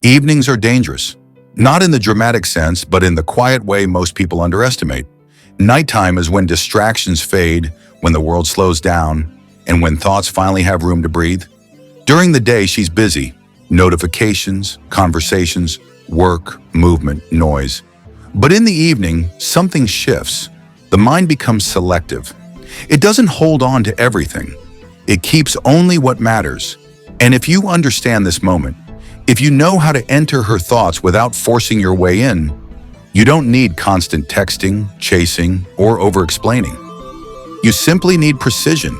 Evenings are dangerous. Not in the dramatic sense, but in the quiet way most people underestimate. Nighttime is when distractions fade, when the world slows down, and when thoughts finally have room to breathe. During the day, she's busy. Notifications, conversations, work, movement, noise. But in the evening, something shifts. The mind becomes selective. It doesn't hold on to everything. It keeps only what matters. And if you understand this moment, if you know how to enter her thoughts without forcing your way in, you don't need constant texting, chasing, or over-explaining. You simply need precision.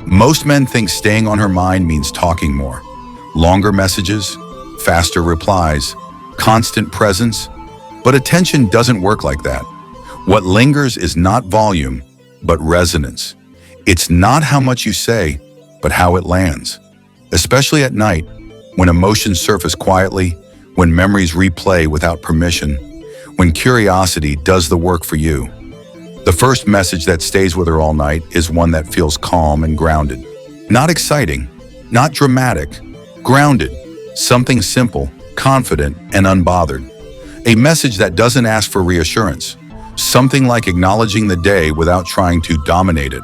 Most men think staying on her mind means talking more. Longer messages, faster replies, constant presence. But attention doesn't work like that. What lingers is not volume, but resonance. It's not how much you say, but how it lands. Especially at night, when emotions surface quietly, when memories replay without permission, when curiosity does the work for you. The first message that stays with her all night is one that feels calm and grounded. Not exciting, not dramatic, grounded, something simple, confident, and unbothered. A message that doesn't ask for reassurance, something like acknowledging the day without trying to dominate it.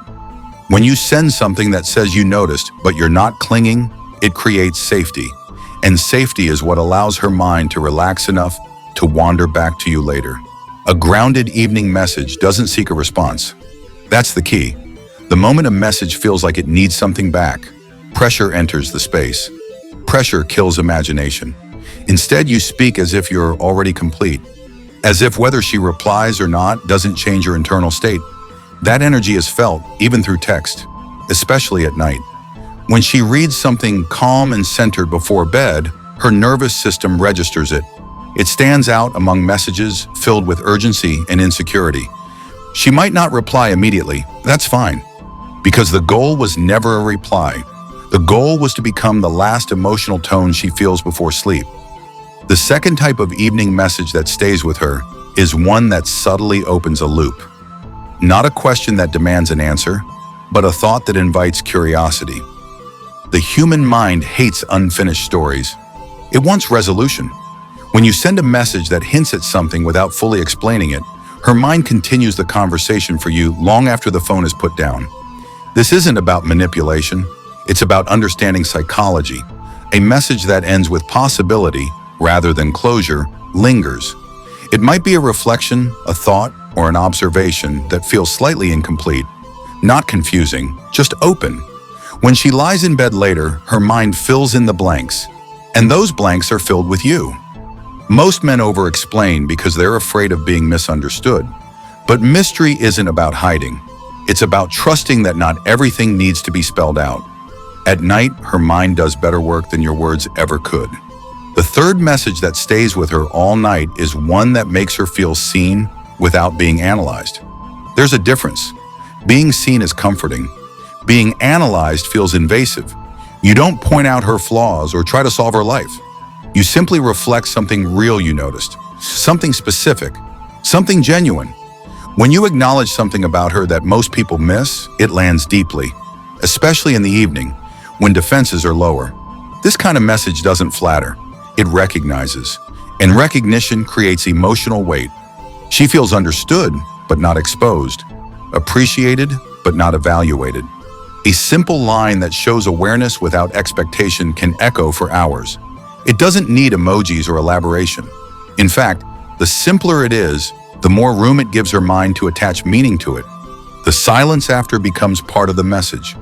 When you send something that says you noticed, but you're not clinging, it creates safety. And safety is what allows her mind to relax enough to wander back to you later. A grounded evening message doesn't seek a response. That's the key. The moment a message feels like it needs something back, pressure enters the space. Pressure kills imagination. Instead, you speak as if you're already complete. As if whether she replies or not doesn't change your internal state. That energy is felt, even through text, especially at night. When she reads something calm and centered before bed, her nervous system registers it. It stands out among messages filled with urgency and insecurity. She might not reply immediately, that's fine, because the goal was never a reply. The goal was to become the last emotional tone she feels before sleep. The second type of evening message that stays with her is one that subtly opens a loop. Not a question that demands an answer, but a thought that invites curiosity. The human mind hates unfinished stories. It wants resolution. When you send a message that hints at something without fully explaining it, her mind continues the conversation for you long after the phone is put down. This isn't about manipulation. It's about understanding psychology. A message that ends with possibility rather than closure lingers. It might be a reflection, a thought, or an observation that feels slightly incomplete. Not confusing, just open. When she lies in bed later, her mind fills in the blanks, and those blanks are filled with you. Most men over-explain because they're afraid of being misunderstood. But mystery isn't about hiding. It's about trusting that not everything needs to be spelled out. At night, her mind does better work than your words ever could. The third message that stays with her all night is one that makes her feel seen without being analyzed. There's a difference. Being seen is comforting. Being analyzed feels invasive. You don't point out her flaws or try to solve her life. You simply reflect something real you noticed, something specific, something genuine. When you acknowledge something about her that most people miss, it lands deeply, especially in the evening, when defenses are lower. This kind of message doesn't flatter. It recognizes, and recognition creates emotional weight. She feels understood, but not exposed, appreciated, but not evaluated. A simple line that shows awareness without expectation can echo for hours. It doesn't need emojis or elaboration. In fact, the simpler it is, the more room it gives her mind to attach meaning to it. The silence after becomes part of the message.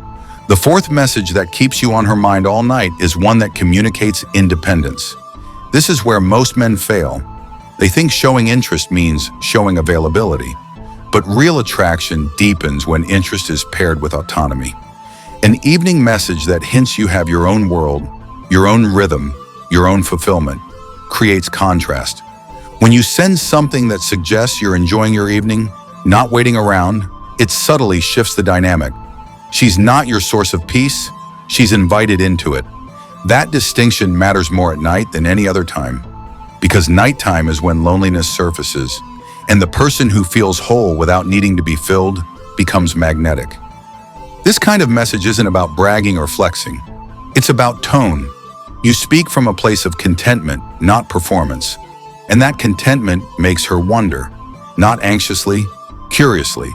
The fourth message that keeps you on her mind all night is one that communicates independence. This is where most men fail. They think showing interest means showing availability. But real attraction deepens when interest is paired with autonomy. An evening message that hints you have your own world, your own rhythm, your own fulfillment, creates contrast. When you send something that suggests you're enjoying your evening, not waiting around, it subtly shifts the dynamic. She's not your source of peace, she's invited into it. That distinction matters more at night than any other time, because nighttime is when loneliness surfaces, and the person who feels whole without needing to be filled becomes magnetic. This kind of message isn't about bragging or flexing. It's about tone. You speak from a place of contentment, not performance. And that contentment makes her wonder, not anxiously, curiously.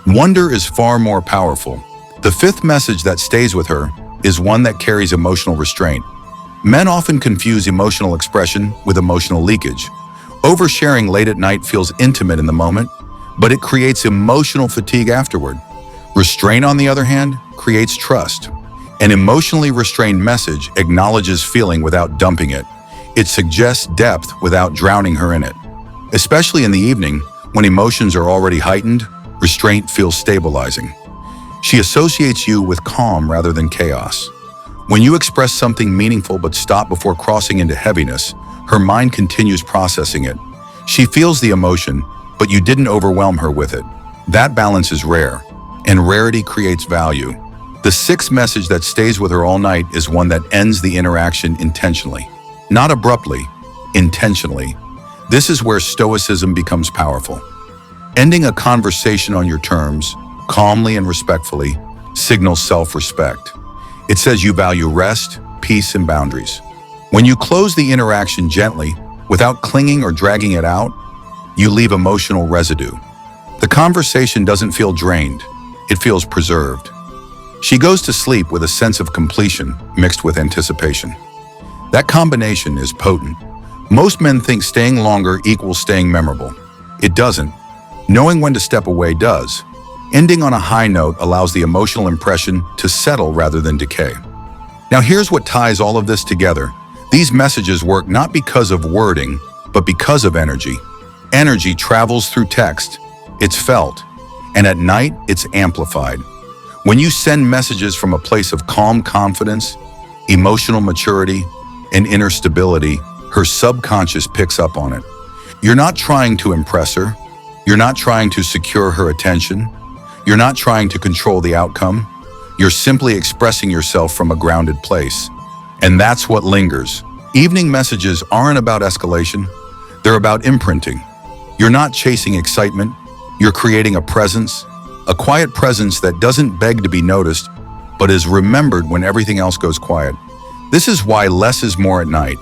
Wonder is far more powerful. The fifth message that stays with her is one that carries emotional restraint. Men often confuse emotional expression with emotional leakage. Oversharing late at night feels intimate in the moment, but it creates emotional fatigue afterward. Restraint, on the other hand, creates trust. An emotionally restrained message acknowledges feeling without dumping it. It suggests depth without drowning her in it. Especially in the evening, when emotions are already heightened, restraint feels stabilizing. She associates you with calm rather than chaos. When you express something meaningful but stop before crossing into heaviness, her mind continues processing it. She feels the emotion, but you didn't overwhelm her with it. That balance is rare, and rarity creates value. The sixth message that stays with her all night is one that ends the interaction intentionally. Not abruptly, intentionally. This is where stoicism becomes powerful. Ending a conversation on your terms, calmly and respectfully, signals self-respect. It says you value rest, peace, and boundaries. When you close the interaction gently, without clinging or dragging it out, you leave emotional residue. The conversation doesn't feel drained, it feels preserved. She goes to sleep with a sense of completion mixed with anticipation. That combination is potent. Most men think staying longer equals staying memorable. It doesn't. Knowing when to step away does. Ending on a high note allows the emotional impression to settle rather than decay. Now here's what ties all of this together. These messages work not because of wording, but because of energy. Energy travels through text. It's felt. And at night, it's amplified. When you send messages from a place of calm confidence, emotional maturity, and inner stability, her subconscious picks up on it. You're not trying to impress her. You're not trying to secure her attention. You're not trying to control the outcome. You're simply expressing yourself from a grounded place. And that's what lingers. Evening messages aren't about escalation. They're about imprinting. You're not chasing excitement. You're creating a presence, a quiet presence that doesn't beg to be noticed, but is remembered when everything else goes quiet. This is why less is more at night.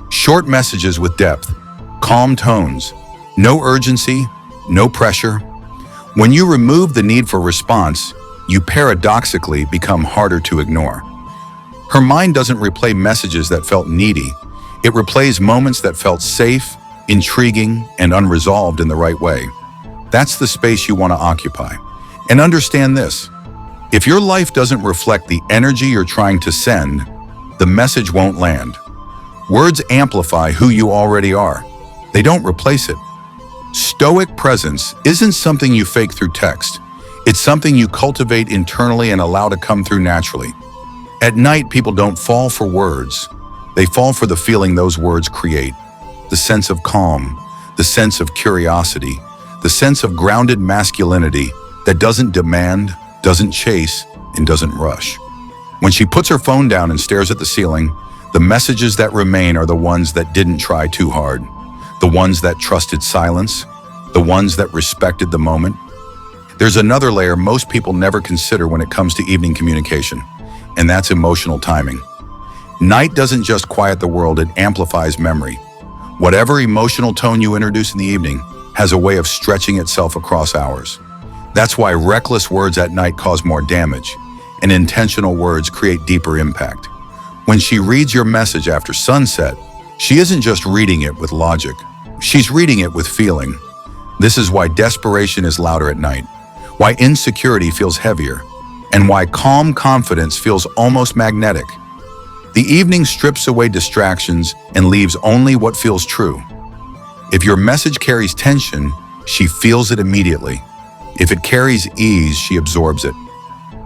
Short messages with depth, calm tones, no urgency, no pressure. When you remove the need for response, you paradoxically become harder to ignore. Her mind doesn't replay messages that felt needy. It replays moments that felt safe, intriguing, and unresolved in the right way. That's the space you want to occupy. And understand this, if your life doesn't reflect the energy you're trying to send, the message won't land. Words amplify who you already are. They don't replace it. Stoic presence isn't something you fake through text. It's something you cultivate internally and allow to come through naturally. At night, people don't fall for words. They fall for the feeling those words create. The sense of calm, the sense of curiosity, the sense of grounded masculinity that doesn't demand, doesn't chase, and doesn't rush. When she puts her phone down and stares at the ceiling, the messages that remain are the ones that didn't try too hard, the ones that trusted silence, the ones that respected the moment. There's another layer most people never consider when it comes to evening communication, and that's emotional timing. Night doesn't just quiet the world, it amplifies memory. Whatever emotional tone you introduce in the evening has a way of stretching itself across hours. That's why reckless words at night cause more damage, and intentional words create deeper impact. When she reads your message after sunset, she isn't just reading it with logic. She's reading it with feeling. This is why desperation is louder at night, why insecurity feels heavier, and why calm confidence feels almost magnetic. The evening strips away distractions and leaves only what feels true. If your message carries tension, she feels it immediately. If it carries ease, she absorbs it.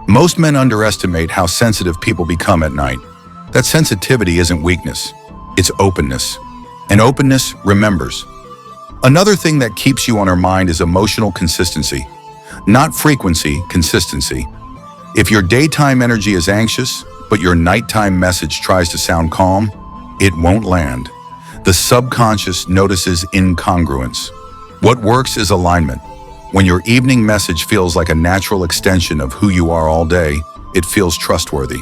Most men underestimate how sensitive people become at night. That sensitivity isn't weakness, it's openness. And openness remembers. Another thing that keeps you on her mind is emotional consistency. Not frequency, consistency. If your daytime energy is anxious, but your nighttime message tries to sound calm, it won't land. The subconscious notices incongruence. What works is alignment. When your evening message feels like a natural extension of who you are all day, it feels trustworthy.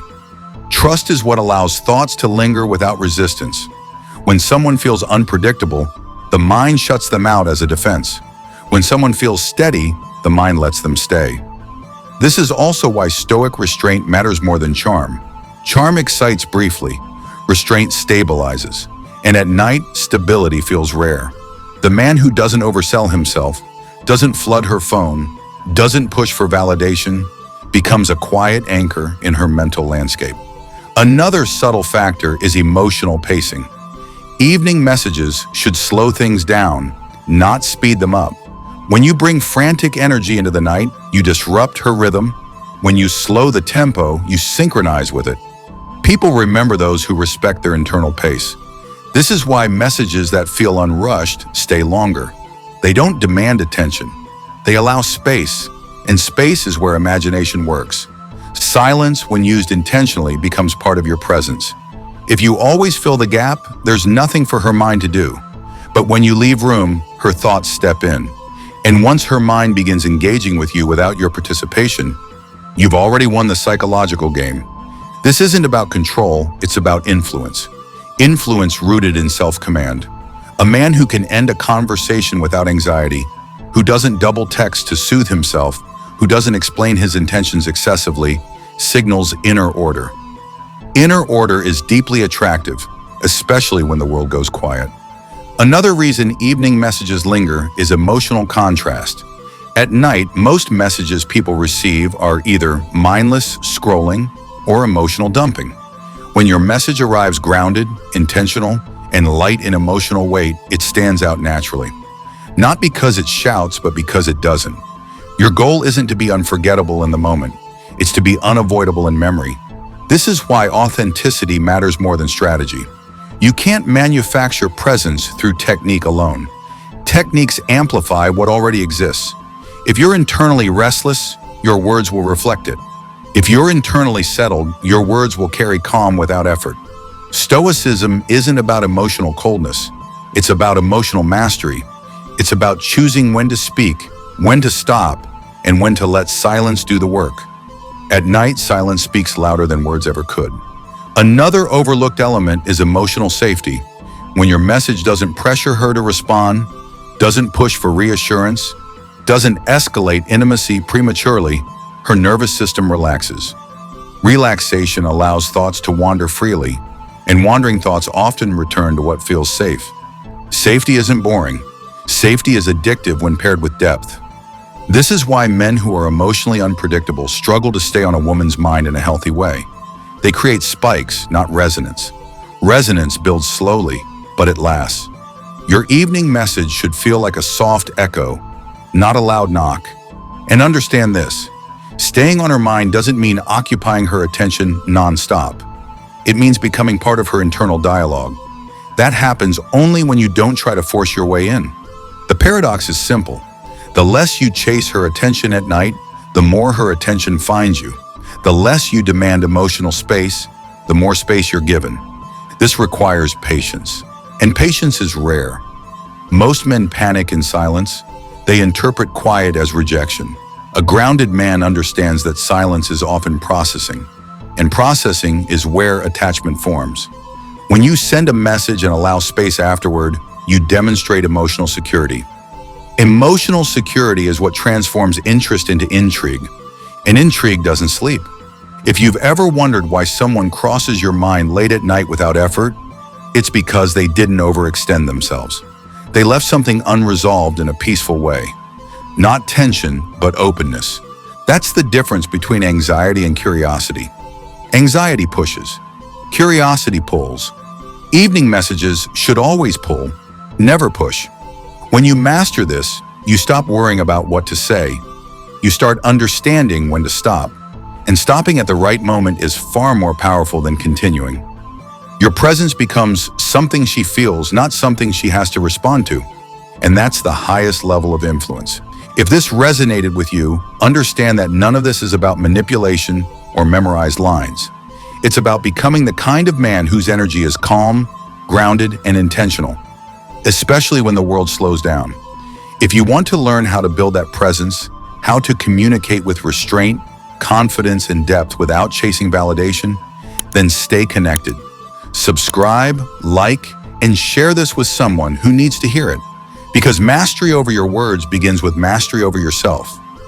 Trust is what allows thoughts to linger without resistance. When someone feels unpredictable, the mind shuts them out as a defense. When someone feels steady, the mind lets them stay. This is also why stoic restraint matters more than charm. Charm excites briefly, restraint stabilizes, and at night, stability feels rare. The man who doesn't oversell himself, doesn't flood her phone, doesn't push for validation, becomes a quiet anchor in her mental landscape. Another subtle factor is emotional pacing. Evening messages should slow things down, not speed them up. When you bring frantic energy into the night, you disrupt her rhythm. When you slow the tempo, you synchronize with it. People remember those who respect their internal pace. This is why messages that feel unrushed stay longer. They don't demand attention. They allow space, and space is where imagination works. Silence, when used intentionally, becomes part of your presence. If you always fill the gap, there's nothing for her mind to do. But when you leave room, her thoughts step in. And once her mind begins engaging with you without your participation, you've already won the psychological game. This isn't about control, it's about influence. Influence rooted in self-command. A man who can end a conversation without anxiety, who doesn't double text to soothe himself, who doesn't explain his intentions excessively, signals inner order. Inner order is deeply attractive, especially when the world goes quiet. Another reason evening messages linger is emotional contrast. At night, most messages people receive are either mindless scrolling or emotional dumping. When your message arrives grounded, intentional, and light in emotional weight, it stands out naturally. Not because it shouts, but because it doesn't. Your goal isn't to be unforgettable in the moment. It's to be unavoidable in memory. This is why authenticity matters more than strategy. You can't manufacture presence through technique alone. Techniques amplify what already exists. If you're internally restless, your words will reflect it. If you're internally settled, your words will carry calm without effort. Stoicism isn't about emotional coldness. It's about emotional mastery. It's about choosing when to speak, when to stop, and when to let silence do the work. At night, silence speaks louder than words ever could. Another overlooked element is emotional safety. When your message doesn't pressure her to respond, doesn't push for reassurance, doesn't escalate intimacy prematurely, her nervous system relaxes. Relaxation allows thoughts to wander freely, and wandering thoughts often return to what feels safe. Safety isn't boring. Safety is addictive when paired with depth. This is why men who are emotionally unpredictable struggle to stay on a woman's mind in a healthy way. They create spikes, not resonance. Resonance builds slowly, but it lasts. Your evening message should feel like a soft echo, not a loud knock. And understand this, staying on her mind doesn't mean occupying her attention nonstop. It means becoming part of her internal dialogue. That happens only when you don't try to force your way in. The paradox is simple. The less you chase her attention at night, the more her attention finds you. The less you demand emotional space, the more space you're given. This requires patience, and patience is rare. Most men panic in silence. They interpret quiet as rejection. A grounded man understands that silence is often processing, and processing is where attachment forms. When you send a message and allow space afterward, you demonstrate emotional security. Emotional security is what transforms interest into intrigue, and intrigue doesn't sleep. If you've ever wondered why someone crosses your mind late at night without effort, it's because they didn't overextend themselves. They left something unresolved in a peaceful way. Not tension, but openness. That's the difference between anxiety and curiosity. Anxiety pushes. Curiosity pulls. Evening messages should always pull, never push. When you master this, you stop worrying about what to say. You start understanding when to stop. And stopping at the right moment is far more powerful than continuing. Your presence becomes something she feels, not something she has to respond to. And that's the highest level of influence. If this resonated with you, understand that none of this is about manipulation or memorized lines. It's about becoming the kind of man whose energy is calm, grounded, and intentional, especially when the world slows down. If you want to learn how to build that presence, how to communicate with restraint, confidence, and depth without chasing validation, then stay connected. Subscribe, like, and share this with someone who needs to hear it. Because mastery over your words begins with mastery over yourself.